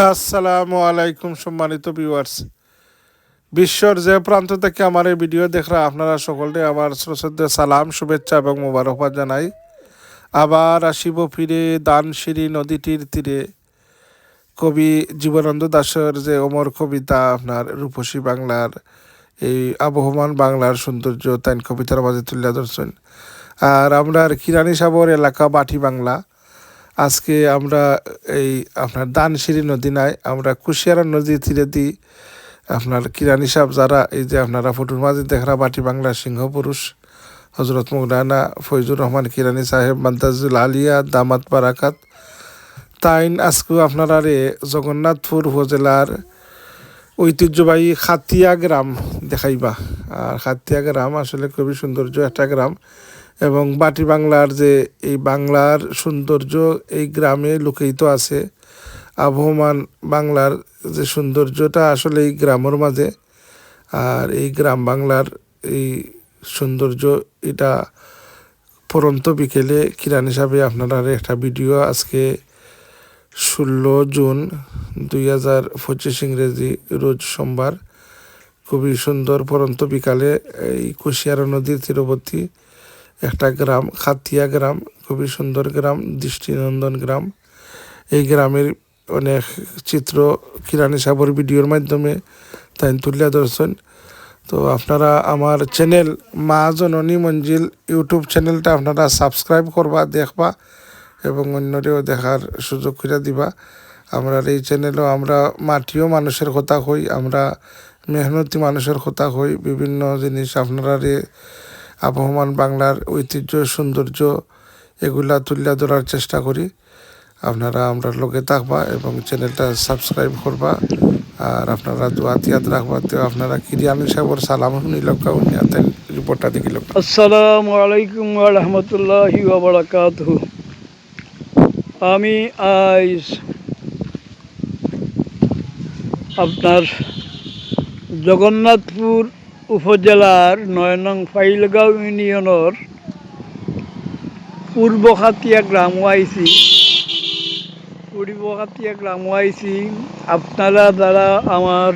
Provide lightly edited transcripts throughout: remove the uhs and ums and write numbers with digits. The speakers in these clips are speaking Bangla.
আসসালামু আলাইকুম সম্মানিত ভিউয়ার্স। বিশ্বর যে প্রান্ত থেকে আমার এই ভিডিও দেখরা আপনারা সকলকে আমার শ্রদ্ধা সালাম, শুভেচ্ছা এবং মোবারকবাদ জানাই। আবার আসিব ফিরে দানশিরি নদীটির তীরে, কবি জীবনানন্দ দাশের যে অমর কবিতা আপনার রূপসী বাংলার এই আবহমান বাংলার সৌন্দর্য তাই কবিতার মাঝে তুলে ধরছেন। আর আমরা কিরানি সাবর এলাকা বাটি বাংলা। আজকে আমরা এই আপনার দানশিরি নদী নাই, আমরা কুশিয়ারা নদী তীরে দিই আপনার কিরানি সাহেব যারা এই যে আপনারা ফটোর মাঝে দেখরা বাটি বাংলার সিংহপুরুষ হজরত মৌলানা ফৈজুর রহমান কিরানি সাহেব মান্তাজুল আলিয়া দামাত বারাকাত তাইন আজকে আপনারা রে জগন্নাথপুর উপজেলার ঐতিহ্যবাহী খাতিয়া গ্রাম দেখাইবা। আর খাতিয়া গ্রাম আসলে খুবই সৌন্দর্য একটা গ্রাম, এবং বাটি বাংলার যে এই বাংলার সৌন্দর্য এই গ্রামে লুকিত আছে। আবহমান বাংলার যে সৌন্দর্যটা আসলে এই গ্রামের মাঝে, আর এই গ্রাম বাংলার এই সৌন্দর্য এটা পরন্ত বিকেলে কিরান হিসাবে আপনারা একটা ভিডিও আজকে 16 জুন 2025 ইংরেজি রোজ সোমবার খুবই সুন্দর পরন্ত বিকালে এই কুশিয়ারা নদীর তীরবর্তী একটা গ্রাম খাতিয়া গ্রাম, খুবই সুন্দর গ্রাম, দৃষ্টিনন্দন গ্রাম। এই গ্রামের অনেক চিত্র কিরানি সাবর ভিডিওর মাধ্যমে তাই তুলে ধরছেন। তো আপনারা আমার চ্যানেল মা জননী মঞ্জিল ইউটিউব চ্যানেলটা আপনারা সাবস্ক্রাইব করবা, দেখবা এবং অন্যরেও দেখার সুযোগ করে দিবা। আমরা এই চ্যানেলও আমরা মাটিও মানুষের কথা কই, আমরা মেহনতি মানুষের কথা কই, বিভিন্ন জিনিস আপনারা আবহমান বাংলার ঐতিহ্য সৌন্দর্য এগুলা তুলে ধরার চেষ্টা করি। আপনারা আমরা লোকে থাকবা এবং চ্যানেলটা সাবস্ক্রাইব করবা, আর আপনারা দোয়াতিয়াত রাখবা। তো আপনারা কিরিয়ানি সাহেবর সালাম শুনি লোকা উনিয়াতেন রিপোর্টটা দেখি লোক। আসসালামু আলাইকুম ওয়া রাহমাতুল্লাহি ওয়া বারাকাতুহু। আমি আজ আপনার জগন্নাথপুর উপজেলার ৯ নং ফাইলগাঁও ইউনিয়নের পূর্ব খাতিয়া গ্রাম আইছি। আপনারা যারা আমার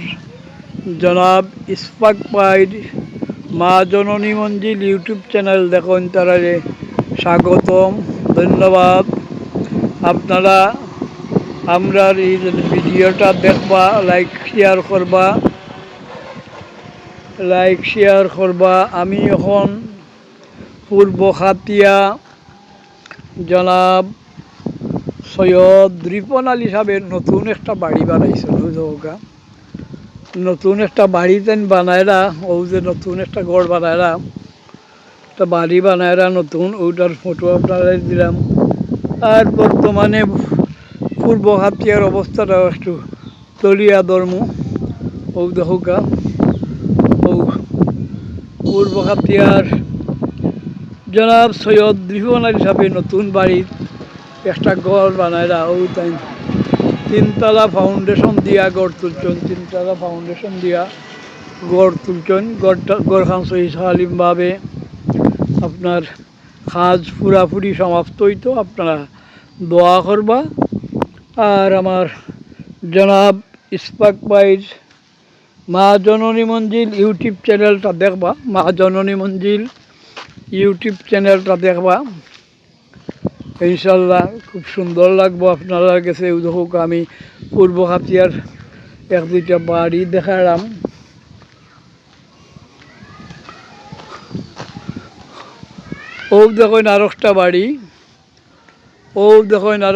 জনাব ইসফাক ভাইর মা জননী মঞ্জিল ইউটিউব চ্যানেল দেখুন, তারা স্বাগতম, ধন্যবাদ। আপনারা আমরা এই ভিডিওটা দেখবা, লাইক শেয়ার করবা। আমি এখন পূর্ব খাতিয়া জনাব সৈয়দ রিপন আলী সাহেবের নতুন একটা বাড়ি বানাইছে। নতুন একটা বাড়ি তেন বানায়রা, ও যে নতুন একটা ঘর বানায়রা, একটা বাড়ি বানায়রা নতুন, ওইটার ফটো আপনারা দিলাম। আর বর্তমানে পূর্ব খাতিয়ার অবস্থাটাও একটু তলিয়া ধর্ম, ও দেখা ও পূর্ব খাতিয়ার জনাব সৈয়দ রিপন আলী সাহেবের নতুন বাড়ির একটা ঘর বানায়রা, ও তাই 3তলা ফাউন্ডেশন দিয়া গড় তুলছেন, 3তলা ফাউন্ডেশন দিয়া গড় তুলছেন। গড়খান সহি সালিমভাবে আপনার কাজ পুরাপুরি সমাপ্ত হইতো। আপনারা দোয়া করবা। আর আমার জনাব ইসফাক ভাইর মা জননী মঞ্জিল ইউটিউব চ্যানেলটা দেখবা, মা জননী মঞ্জিল ইউটিউব চ্যানেলটা দেখবা, ইনশাল্লাহ খুব সুন্দর লাগবো আপনারা কাছে। দেখুক আমি পূর্ব খাতিয়ার 1-2টা বাড়ি দেখালাম। ও দেখুন আর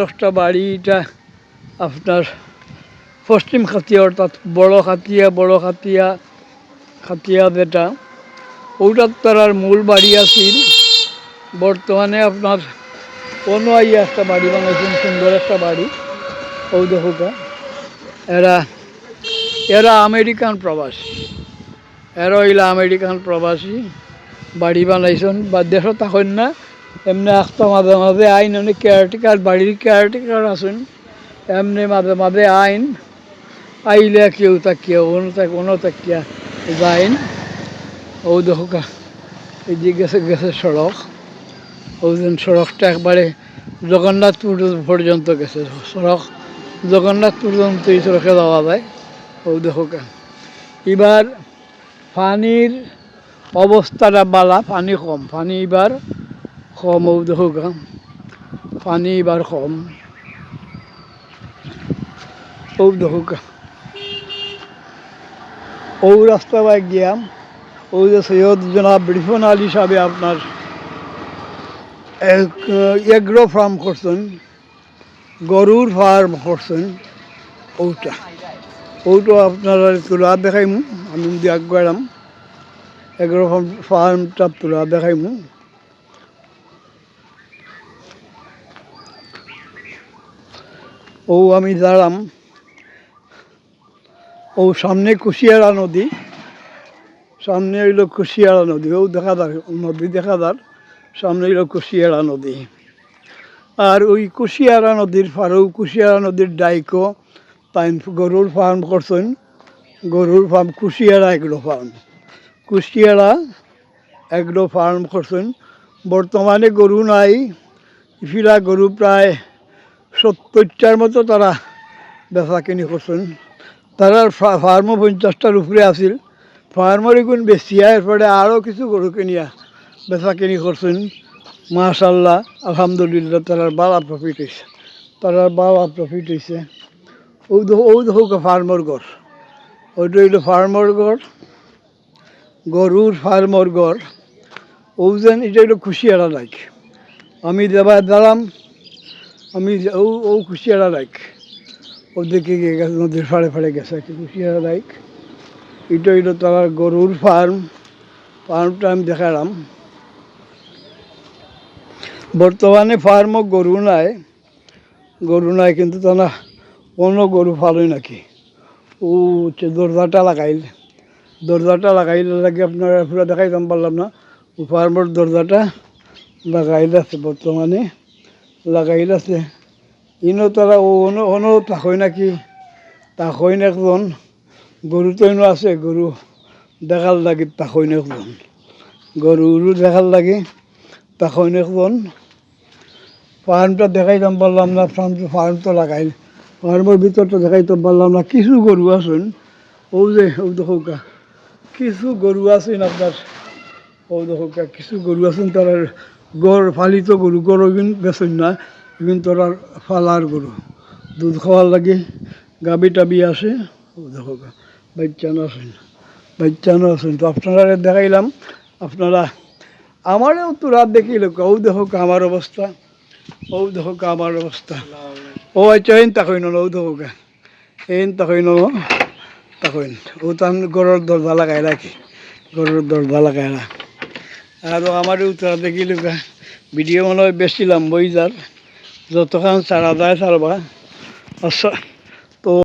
একটা বাড়ি, এটা আপনার পশ্চিম খাতিয়া, অর্থাৎ বড় খাতিয়া যেটা, ওটার তার মূল বাড়ি আছিল। বর্তমানে আপনার অন্য একটা বাড়ি বানাইছেন, সুন্দর একটা বাড়ি। ও দেখুকা এরা আমেরিকান প্রবাসী, বাড়ি বানাইছেন বা দেশত থাকেন না, এমনি একটা মাঝে মাঝে আইন, এমনি বাড়ির কেয়ারটেকার আছেন, এমনি মাঝে মাঝে আইন আইলে কেউ তাকিয়া অন্য তাকিয়া যাইন। ও দেখুকা এই যে গেছে সড়ক, ওই সড়কটা একবারে জগন্নাথপুর পর্যন্ত গেছে সড়ক, জগন্নাথ পর্যন্ত এই সড়কে যাওয়া যায়। ও দেখো এবার পানির অবস্থাটা বালা, পানি কম, পানি এবার কম। ও দেখো পানি এবার কম। ও দেখো ও রাস্তা বাই গিয়াম। ও যে সৈয়দ জনাব রিফন আলী সাহেব আপনার এগ্রো ফার্ম করছেন, গরুর ফার্ম করছেন। ওটা ওটা আপনারা তোলা দেখাইমু, আমি যদি আগাম এগ্রো ফার্মটা তোলা দেখাইমু। ও আমি দাঁড়াম, ও সামনে কুশিয়ারা নদী, সামনে হইল কুশিয়ারা নদী। ও দেখা যার নদী দেখা যার, সামনে হইল কুশিয়ারা নদী। আর ওই কুশিয়ারা নদীর পাড়েও কুশিয়ারা নদীর ডাইকো তাই গরুর ফার্ম করছেন, গরুর farm Kushiyara agro farm, Kushiyara agro farm করছেন। বর্তমানে গরু নাই, ফিরা গরু প্রায় 70টার মতো তারা বেচা কিনি করছেন। তারা ফার্মও 50টার উপরে আছিল, ফার্মের এগুন বেশিয়া এরপরে আরও কিছু গরু কিনিয়া বেচা কিনি করছেন। মাশাল্লাহ আলহামদুলিল্লাহ তারার বালা প্রফিট হয়েছে, তারার বালা প্রফিট হয়েছে। ও দেখো ফার্মর ঘর, ওইটা হইল ফার্মর ঘর, গরুর ফার্মর ঘর। ও যেন এটা হইল কুশিয়ারা লাইক, আমি দাঁড়াম, আমি ও কুশিয়ারা লাইক, ও দেখে গিয়ে গেছে নদীর ফাড়ে ফাড়ে গেছে আর কি কুশিয়ারা লাইক। এটা হইল তার গরুর ফার্ম, ফার্মটা আমি দেখালাম। বর্তমানে ফার্মও গরু নাই কিন্তু তারা অন্য গরু ফালই নাকি। ও হচ্ছে দরজাটা লাগাইলে লাগে আপনার পুরো দেখাইতাম পারলাম না। ও ফার্মের দরজাটা লাগাইল আছে, বর্তমানে লাগাইল আছে। ইনো তারা অনো তাকই নাকি, তাকইন একজন গরু তো ইনো আছে, গরু দেখার লাগে তাকইন একজন, গরুরও দেখার লাগে তখন এখন ফার্মটা দেখাইতাম পারলাম না। ফার্ম তো লাগাই, ফার্মের ভিতরটা দেখাইতে পারলাম না। কিছু গরু আছেন, ও যে ও দেখোকা কিছু গরু আছেন আপনার, ও দেখোকা কিছু গরু আছেন তার গড় ফালিত গরু, গড় এগুন বেছেন না, এগুন তোরার ফালার গরু, দুধ খাওয়ার লাগে গাবি টাবি আসে। ও দেখোকা বাচ্চানো আছেন। তো আপনারা দেখাইলাম, আপনারা আমারও তো রাত দেখিল। ও দেখো আমার অবস্থা, ও দেখো আমার অবস্থা। ও আচ্ছা এন তাকইন ও দেখো এন তাকইন তখন ও তান গরুর দরজা লাগাই রাখি, গরুর দরজা লাগাই না। আর আমারও উত্তরা দেখিল ভিডিও মনে হয় বেশি লম্বই যার, যতক্ষণ ছাড়া যায় ছাড়বা। আচ্ছা।